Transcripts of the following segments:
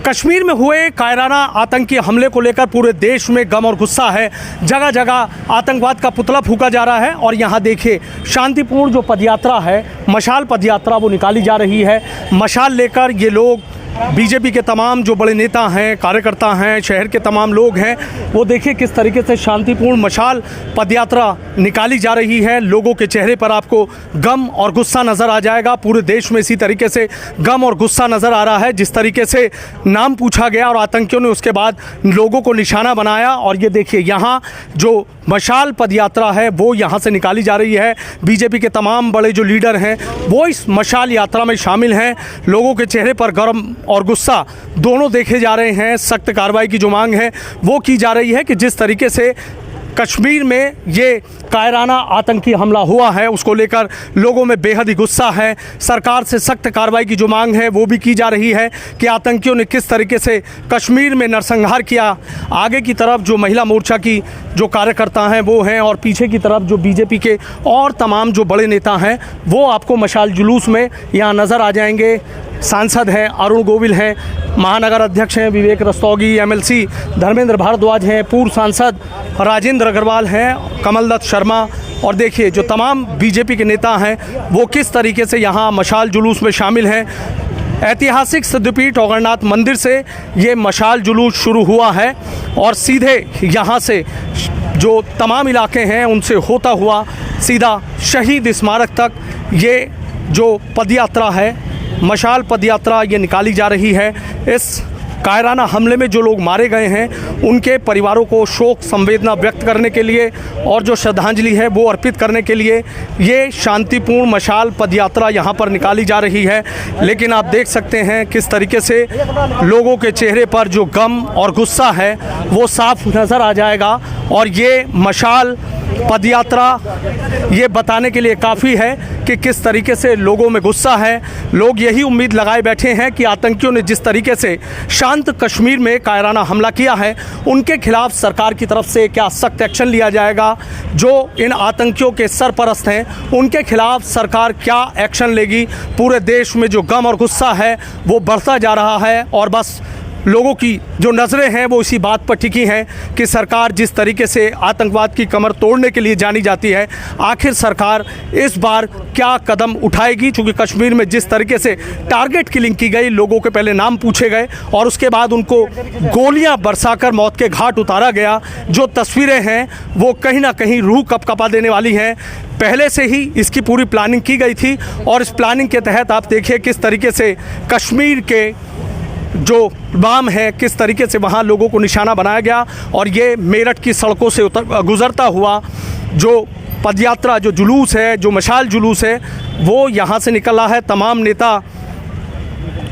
कश्मीर में हुए कायराना आतंकी हमले को लेकर पूरे देश में गम और गुस्सा है। जगह जगह आतंकवाद का पुतला फूंका जा रहा है और यहाँ देखिए शांतिपूर्ण जो पदयात्रा है, मशाल पदयात्रा, वो निकाली जा रही है। मशाल लेकर ये लोग, बीजेपी के तमाम जो बड़े नेता हैं, कार्यकर्ता हैं, शहर के तमाम लोग हैं, वो देखिए किस तरीके से शांतिपूर्ण मशाल पदयात्रा निकाली जा रही है। लोगों के चेहरे पर आपको गम और गुस्सा नज़र आ जाएगा। पूरे देश में इसी तरीके से गम और गुस्सा नज़र आ रहा है। जिस तरीके से नाम पूछा गया और आतंकियों ने उसके बाद लोगों को निशाना बनाया, और ये देखिए यहाँ जो मशाल पदयात्रा है वो यहाँ से निकाली जा रही है। बीजेपी के तमाम बड़े जो लीडर हैं वो इस मशाल यात्रा में शामिल हैं। लोगों के चेहरे पर गम और गुस्सा दोनों देखे जा रहे हैं। सख्त कार्रवाई की जो मांग है वो की जा रही है कि जिस तरीके से कश्मीर में ये कायराना आतंकी हमला हुआ है उसको लेकर लोगों में बेहद ही गुस्सा है। सरकार से सख्त कार्रवाई की जो मांग है वो भी की जा रही है कि आतंकियों ने किस तरीके से कश्मीर में नरसंहार किया। आगे की तरफ जो महिला मोर्चा की जो कार्यकर्ता हैं वो हैं, और पीछे की तरफ जो बीजेपी के और तमाम जो बड़े नेता हैं वो आपको मशाल जुलूस में यहाँ नज़र आ जाएंगे। सांसद हैं अरुण गोविल हैं, महानगर अध्यक्ष हैं विवेक रस्तोगी, एमएलसी धर्मेंद्र भारद्वाज हैं, पूर्व सांसद राजेंद्र अग्रवाल हैं, कमल दत्त शर्मा, और देखिए जो तमाम बीजेपी के नेता हैं वो किस तरीके से यहाँ मशाल जुलूस में शामिल हैं। ऐतिहासिक सिद्धपीठ औगरनाथ मंदिर से ये मशाल जुलूस शुरू हुआ है और सीधे यहाँ से जो तमाम इलाके हैं उनसे होता हुआ सीधा शहीद स्मारक तक ये जो पदयात्रा है, मशाल पदयात्रा, ये निकाली जा रही है। इस कायराना हमले में जो लोग मारे गए हैं उनके परिवारों को शोक संवेदना व्यक्त करने के लिए और जो श्रद्धांजलि है वो अर्पित करने के लिए ये शांतिपूर्ण मशाल पदयात्रा यहाँ पर निकाली जा रही है। लेकिन आप देख सकते हैं किस तरीके से लोगों के चेहरे पर जो गम और गुस्सा है वो साफ नज़र आ जाएगा। और ये मशाल पदयात्रा ये बताने के लिए काफ़ी है कि किस तरीके से लोगों में गुस्सा है। लोग यही उम्मीद लगाए बैठे हैं कि आतंकियों ने जिस तरीके से शांत कश्मीर में कायराना हमला किया है उनके खिलाफ सरकार की तरफ से क्या सख्त एक्शन लिया जाएगा। जो इन आतंकियों के सरपरस्त हैं उनके खिलाफ सरकार क्या एक्शन लेगी। पूरे देश में जो गम और गुस्सा है वो बढ़ता जा रहा है और बस लोगों की जो नज़रें हैं वो इसी बात पर टिकी हैं कि सरकार जिस तरीके से आतंकवाद की कमर तोड़ने के लिए जानी जाती है, आखिर सरकार इस बार क्या कदम उठाएगी। चूँकि कश्मीर में जिस तरीके से टारगेट किलिंग की गई, लोगों के पहले नाम पूछे गए और उसके बाद उनको गोलियां बरसाकर मौत के घाट उतारा गया, जो तस्वीरें हैं वो कहीं ना कहीं रूह कपकपा देने वाली हैं। पहले से ही इसकी पूरी प्लानिंग की गई थी और इस प्लानिंग के तहत आप देखिए किस तरीके से कश्मीर के जो बाम है किस तरीके से वहाँ लोगों को निशाना बनाया गया। और ये मेरठ की सड़कों से गुज़रता हुआ जो पदयात्रा, जो जुलूस है, जो मशाल जुलूस है, वो यहाँ से निकला है। तमाम नेता,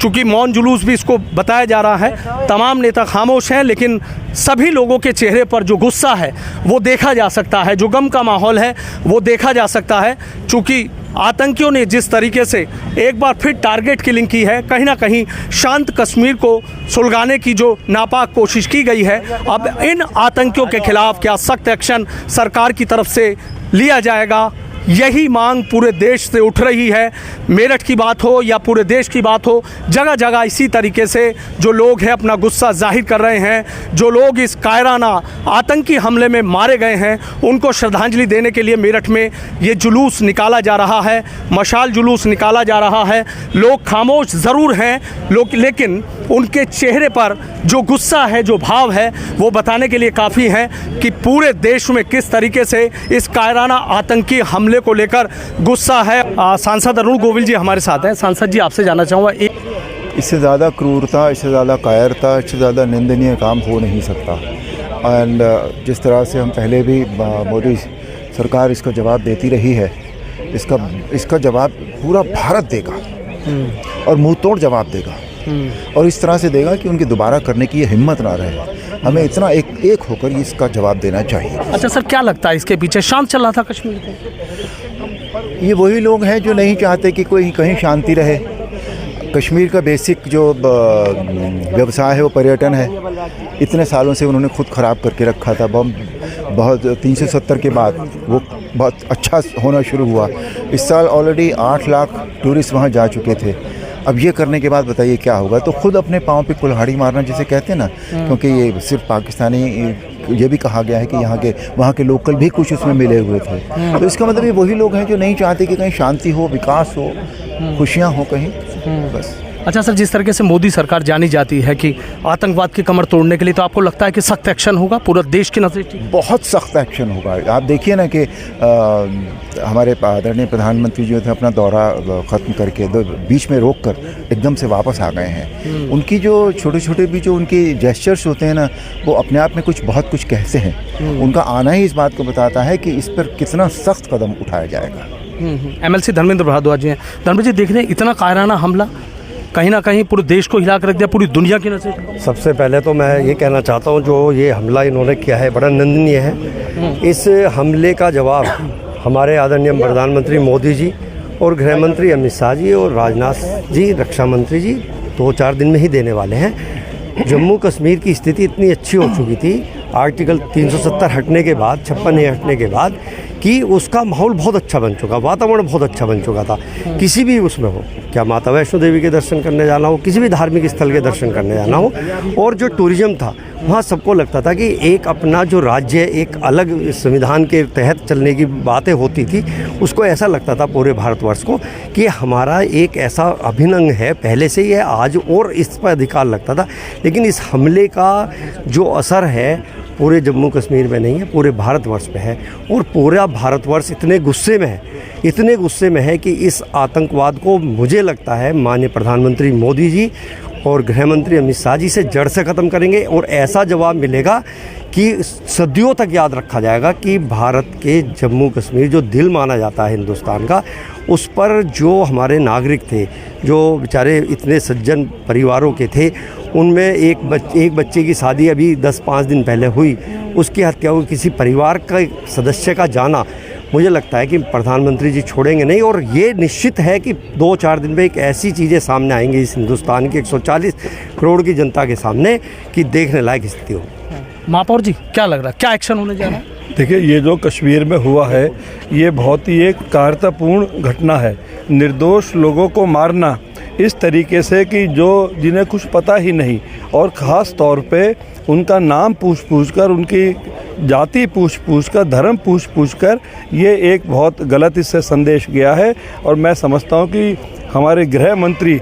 चूँकि मौन जुलूस भी इसको बताया जा रहा है, तमाम नेता खामोश हैं, लेकिन सभी लोगों के चेहरे पर जो गुस्सा है वो देखा जा सकता है, जो गम का माहौल है वो देखा जा सकता है। चूँकि आतंकियों ने जिस तरीके से एक बार फिर टारगेट किलिंग की है, कहीं ना कहीं शांत कश्मीर को सुलगाने की जो नापाक कोशिश की गई है, अब इन आतंकियों के खिलाफ क्या सख्त एक्शन सरकार की तरफ से लिया जाएगा, यही मांग पूरे देश से उठ रही है। मेरठ की बात हो या पूरे देश की बात हो, जगह जगह इसी तरीके से जो लोग हैं अपना गुस्सा जाहिर कर रहे हैं। जो लोग इस कायराना आतंकी हमले में मारे गए हैं उनको श्रद्धांजलि देने के लिए मेरठ में ये जुलूस निकाला जा रहा है, मशाल जुलूस निकाला जा रहा है। लोग खामोश ज़रूर हैं लोग, लेकिन उनके चेहरे पर जो गुस्सा है, जो भाव है, वो बताने के लिए काफ़ी है कि पूरे देश में किस तरीके से इस कायराना आतंकी हमले को लेकर गुस्सा है। सांसद अरुण गोविल जी हमारे साथ हैं। सांसद जी, आपसे जानना चाहूँगा, इससे ज़्यादा क्रूरता, इससे ज़्यादा कायरता, इससे ज़्यादा निंदनीय काम हो नहीं सकता। एंड जिस तरह से हम पहले भी मोदी सरकार इसका जवाब देती रही है, इसका जवाब पूरा भारत देगा और मुंह तोड़ जवाब देगा और इस तरह से देगा कि उनकी दोबारा करने की ये हिम्मत ना रहे। हमें इतना एक होकर इसका जवाब देना चाहिए। अच्छा सर, क्या लगता है इसके पीछे? शांत चल रहा था कश्मीर को, ये वही लोग हैं जो नहीं चाहते कि कोई कहीं शांति रहे। कश्मीर का बेसिक जो व्यवसाय है वो पर्यटन है। इतने सालों से उन्होंने खुद ख़राब करके रखा था। बहुत 370 के बाद वो बहुत अच्छा होना शुरू हुआ। इस साल ऑलरेडी 8 लाख टूरिस्ट वहाँ जा चुके थे। अब ये करने के बाद बताइए क्या होगा। तो खुद अपने पाँव पे कुल्हाड़ी मारना जिसे कहते हैं ना, क्योंकि ये सिर्फ पाकिस्तानी, ये भी कहा गया है कि यहाँ के वहाँ के लोकल भी कुछ उसमें मिले हुए थे। तो इसका मतलब ये वही लोग हैं जो नहीं चाहते कि कहीं शांति हो, विकास हो, खुशियाँ हो कहीं, बस। अच्छा सर, जिस तरीके से मोदी सरकार जानी जाती है कि आतंकवाद की कमर तोड़ने के लिए, तो आपको लगता है कि सख्त एक्शन होगा पूरा देश की नजर से? बहुत सख्त एक्शन होगा। आप देखिए ना कि हमारे आदरणीय प्रधानमंत्री जो थे अपना दौरा ख़त्म करके बीच में रोक कर एकदम से वापस आ गए हैं। उनकी जो छोटे छोटे भी जो उनके जेस्चर्स होते हैं ना, वो अपने आप में बहुत कुछ कहते हैं। उनका आना ही इस बात को बताता है कि इस पर कितना सख्त कदम उठाया जाएगा। MLC धर्मेंद्र भारद्वाज जी हैं। धर्मेंद्र जी, देख रहे हैं इतना कायराना हमला कहीं ना कहीं पूरे देश को हिला कर रख दिया, पूरी दुनिया की नजर। सबसे पहले तो मैं ये कहना चाहता हूँ, जो ये हमला इन्होंने किया है बड़ा निंदनीय है। इस हमले का जवाब हमारे आदरणीय प्रधानमंत्री मोदी जी और गृह मंत्री अमित शाह जी और राजनाथ जी, रक्षा मंत्री जी 2-4 दिन में ही देने वाले हैं। जम्मू कश्मीर की स्थिति इतनी अच्छी हो चुकी थी आर्टिकल 370 हटने के बाद, 56 हटने के बाद, कि उसका माहौल बहुत अच्छा बन चुका, वातावरण बहुत अच्छा बन चुका था। किसी भी उसमें हो, क्या माता वैष्णो देवी के दर्शन करने जाना हो, किसी भी धार्मिक स्थल के दर्शन करने जाना हो, और जो टूरिज्म था वहाँ सबको लगता था कि एक अपना जो राज्य एक अलग संविधान के तहत चलने की बातें होती थी, उसको ऐसा लगता था पूरे भारतवर्ष को कि हमारा एक ऐसा अभिन्न अंग है, पहले से ही है, आज और इस पर अधिकार लगता था। लेकिन इस हमले का जो असर है पूरे जम्मू कश्मीर में नहीं है, पूरे भारतवर्ष में है। और पूरा भारतवर्ष इतने गुस्से में है कि इस आतंकवाद को मुझे लगता है माननीय प्रधानमंत्री मोदी जी और गृह मंत्री अमित शाह जी से जड़ से ख़त्म करेंगे। और ऐसा जवाब मिलेगा कि सदियों तक याद रखा जाएगा कि भारत के जम्मू कश्मीर जो दिल माना जाता है हिंदुस्तान का, उस पर जो हमारे नागरिक थे, जो बेचारे इतने सज्जन परिवारों के थे, उनमें एक बच्चे की शादी अभी 10-5 दिन पहले हुई, उसकी हत्या हुई। किसी परिवार का सदस्य का जाना, मुझे लगता है कि प्रधानमंत्री जी छोड़ेंगे नहीं। और ये निश्चित है कि 2-4 दिन में एक ऐसी चीज़ें सामने आएंगी इस हिंदुस्तान की 140 करोड़ की जनता के सामने कि देखने लायक स्थिति हो। महापौर जी, क्या लग रहा है, क्या एक्शन होने जा रहा है? देखिए, ये जो कश्मीर में हुआ है, ये बहुत ही एक कायरतापूर्ण घटना है। निर्दोष लोगों को मारना इस तरीके से कि जो जिन्हें कुछ पता ही नहीं, और ख़ास तौर पे उनका नाम पूछ कर, उनकी जाति पूछ कर, धर्म पूछ कर, ये एक बहुत गलत इससे संदेश गया है। और मैं समझता हूँ कि हमारे गृह मंत्री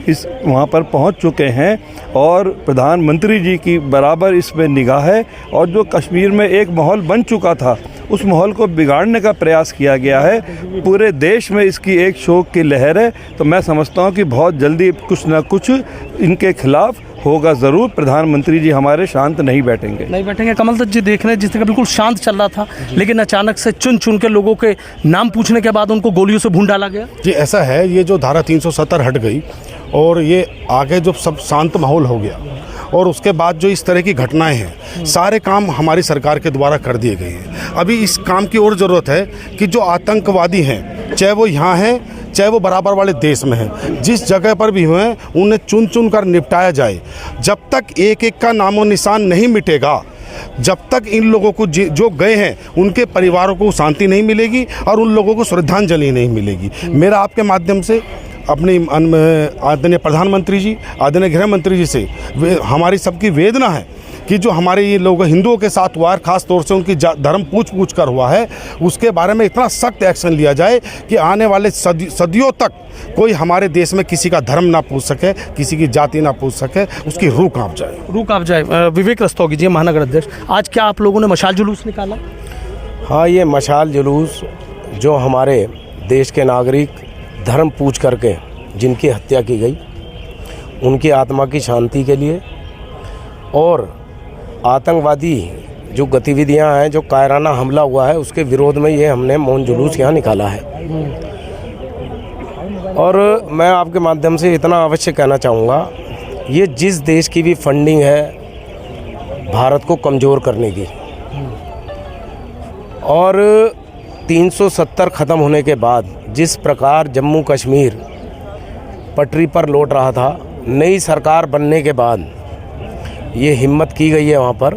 इस वहाँ पर पहुँच चुके हैं और प्रधानमंत्री जी की बराबर इसमें निगाह है। और जो कश्मीर में एक माहौल बन चुका था, उस माहौल को बिगाड़ने का प्रयास किया गया है। पूरे देश में इसकी एक शोक की लहर है। तो मैं समझता हूँ कि बहुत जल्दी कुछ ना कुछ इनके खिलाफ होगा ज़रूर। प्रधानमंत्री जी हमारे शांत नहीं बैठेंगे। कमल दत्त जी, देख रहे हैं जिस तरह बिल्कुल शांत चल रहा था, लेकिन अचानक से चुन के लोगों के नाम पूछने के बाद उनको गोलियों से भून डाला गया। जी, ऐसा है। ये जो धारा 370 हट गई और ये आगे जो सब शांत माहौल हो गया, और उसके बाद जो इस तरह की घटनाएं हैं, सारे काम हमारी सरकार के द्वारा कर दिए गए हैं। अभी इस काम की और ज़रूरत है कि जो आतंकवादी हैं, चाहे वो यहाँ हैं चाहे वो बराबर वाले देश में हैं, जिस जगह पर भी हुए उन्हें चुन कर निपटाया जाए। जब तक एक का नामो निशान नहीं मिटेगा, जब तक इन लोगों को जो गए हैं उनके परिवारों को शांति नहीं मिलेगी और उन लोगों को श्रद्धांजलि नहीं मिलेगी। मेरा आपके माध्यम से अपनी आदरणीय प्रधानमंत्री जी, आदरणीय गृह मंत्री जी से हमारी सबकी वेदना है कि जो हमारे ये लोग हिंदुओं के साथ हुआ है, ख़ास तौर से उनकी धर्म पूछ कर हुआ है, उसके बारे में इतना सख्त एक्शन लिया जाए कि आने वाले सदियों तक कोई हमारे देश में किसी का धर्म ना पूछ सके, किसी की जाति ना पूछ सके, उसकी रूह काँप जाए। विवेक रस्तोगी जी, महानगर अध्यक्ष, आज क्या आप लोगों ने मशाल जुलूस निकाला? हाँ, ये मशाल जुलूस जो हमारे देश के नागरिक धर्म पूछ करके जिनकी हत्या की गई, उनकी आत्मा की शांति के लिए, और आतंकवादी जो गतिविधियां हैं, जो कायराना हमला हुआ है, उसके विरोध में ये हमने मौन जुलूस यहाँ निकाला है। और मैं आपके माध्यम से इतना अवश्य कहना चाहूँगा, ये जिस देश की भी फंडिंग है भारत को कमज़ोर करने की, और 370 ख़त्म होने के बाद जिस प्रकार जम्मू कश्मीर पटरी पर लौट रहा था, नई सरकार बनने के बाद ये हिम्मत की गई है वहाँ पर,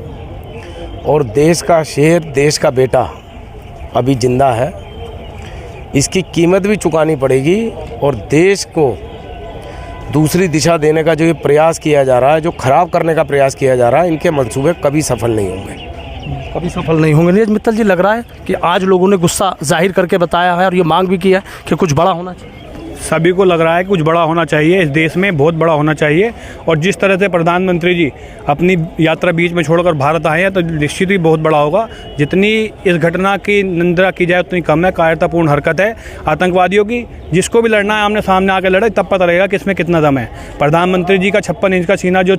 और देश का शेर, देश का बेटा अभी ज़िंदा है। इसकी कीमत भी चुकानी पड़ेगी और देश को दूसरी दिशा देने का जो ये प्रयास किया जा रहा है, जो खराब करने का प्रयास किया जा रहा है, इनके मंसूबे कभी सफल नहीं होंगे। कभी सफल नहीं होंगे। नीरज मित्तल जी, लग रहा है कि आज लोगों ने गुस्सा जाहिर करके बताया है और ये मांग भी की है कि कुछ बड़ा होना चाहिए। सभी को लग रहा है कि कुछ बड़ा होना चाहिए, इस देश में बहुत बड़ा होना चाहिए। और जिस तरह से प्रधानमंत्री जी अपनी यात्रा बीच में छोड़कर भारत आए हैं तो निश्चित ही बहुत बड़ा होगा। जितनी इस घटना की निंदा की जाए उतनी कम है। कायरतापूर्ण हरकत है आतंकवादियों की। जिसको भी लड़ना है आमने सामने आकर लड़े, तब पता लगेगा कि इसमें कितना दम है। प्रधानमंत्री जी का 56 इंच का सीना जो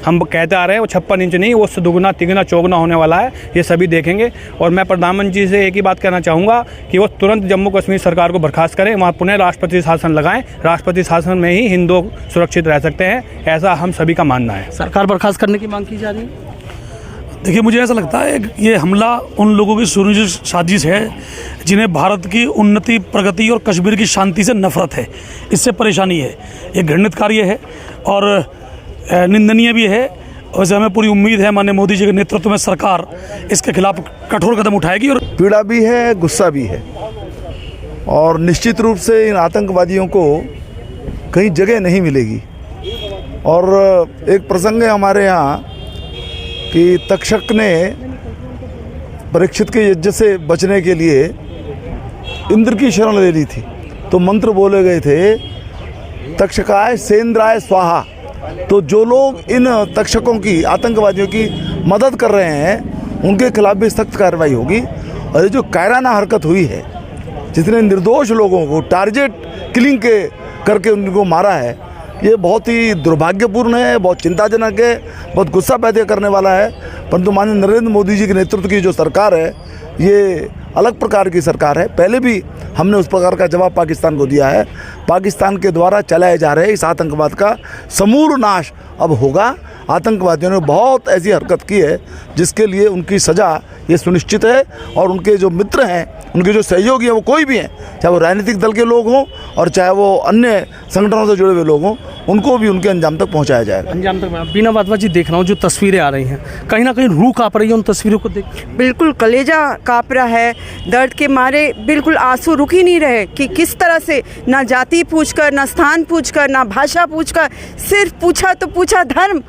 हम कहते आ रहे हैं वो 56 इंच नहीं, वो उससे दुगना तिगुना चौगुना होने वाला है। ये सभी देखेंगे। और मैं प्रधानमंत्री जी से एक ही बात कहना चाहूँगा कि वो तुरंत जम्मू कश्मीर सरकार को बर्खास्त करें, वहाँ पुनः राष्ट्रपति शासन लगाएं। राष्ट्रपति शासन में ही हिंदू सुरक्षित रह सकते हैं, ऐसा हम सभी का मानना है। सरकार बर्खास्त करने की मांग की जा रही है। देखिए, मुझे ऐसा लगता है ये हमला उन लोगों की सुनियोजित साजिश है जिन्हें भारत की उन्नति, प्रगति और कश्मीर की शांति से नफरत है। इससे परेशानी है। ये घृणित कार्य है और निंदनीय भी है। वैसे हमें पूरी उम्मीद है माननीय मोदी जी के नेतृत्व में सरकार इसके खिलाफ कठोर कदम उठाएगी। और पीड़ा भी है, गुस्सा भी है, और निश्चित रूप से इन आतंकवादियों को कहीं जगह नहीं मिलेगी। और एक प्रसंग है हमारे यहाँ कि तक्षक ने परीक्षित के यज्ञ से बचने के लिए इंद्र की शरण ले ली थी, तो मंत्र बोले गए थे तक्षकाय सेंद्राय स्वाहा। तो जो लोग इन तक्षकों की, आतंकवादियों की मदद कर रहे हैं, उनके खिलाफ भी सख्त कार्रवाई होगी। और ये जो कायराना हरकत हुई है, जितने निर्दोष लोगों को टारगेट किलिंग के करके उनको मारा है, ये बहुत ही दुर्भाग्यपूर्ण है, बहुत चिंताजनक है, बहुत गुस्सा पैदा करने वाला है। परंतु माननीय नरेंद्र मोदी जी के नेतृत्व की जो सरकार है, ये अलग प्रकार की सरकार है। पहले भी हमने उस प्रकार का जवाब पाकिस्तान को दिया है। पाकिस्तान के द्वारा चलाए जा रहे इस आतंकवाद का समूल नाश अब होगा। आतंकवादियों ने बहुत ऐसी हरकत की है जिसके लिए उनकी सज़ा ये सुनिश्चित है। और उनके जो मित्र हैं, उनके जो सहयोगी हैं, वो कोई भी हैं, चाहे वो राजनीतिक दल के लोग हों और चाहे वो अन्य संगठनों से जुड़े हुए लोग हों, उनको भी उनके अंजाम तक पहुंचाया जाएगा। अंजाम तक। बीना वाधवा जी, देख रहा हूँ जो तस्वीरें आ रही हैं, कहीं ना कहीं रूह काँप रही है उन तस्वीरों को देख। बिल्कुल कलेजा काँप रहा है। दर्द के मारे बिल्कुल आंसू रुक ही नहीं रहे कि किस तरह से ना जाति पूछकर, ना स्थान पूछकर, ना भाषा पूछकर, सिर्फ पूछा तो पूछा धर्म।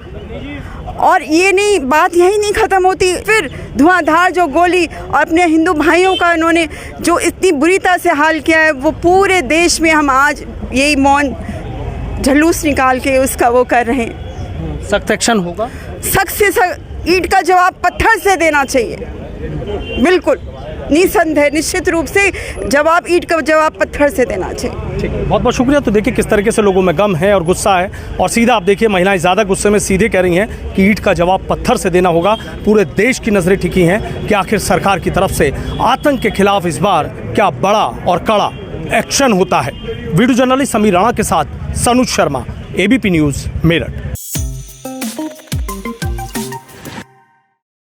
और ये नहीं, बात यही नहीं ख़त्म होती। फिर धुआंधार जो गोली और अपने हिंदू भाइयों का इन्होंने जो इतनी बुरी तरह से हाल किया है, वो पूरे देश में हम आज यही मौन जुलूस निकाल के उसका वो कर रहे हैं। सख्त एक्शन होगा। सख्त से सख्त ईंट का जवाब पत्थर से देना चाहिए। बिल्कुल निसंदेह, निश्चित रूप से जवाब ईंट का जवाब पत्थर से देना चाहिए। ठीक है, बहुत बहुत शुक्रिया। तो देखिए किस तरीके से लोगों में गम है और गुस्सा है। और सीधा आप देखिए, महिलाएं ज़्यादा गुस्से में सीधे कह रही हैं कि ईंट का जवाब पत्थर से देना होगा। पूरे देश की नज़रें टिकी हैं कि आखिर सरकार की तरफ से आतंक के खिलाफ इस बार क्या बड़ा और कड़ा एक्शन होता है। वीडियो जर्नलिस्ट समीर राणा के साथ सनुज शर्मा, ABP न्यूज़, मेरठ।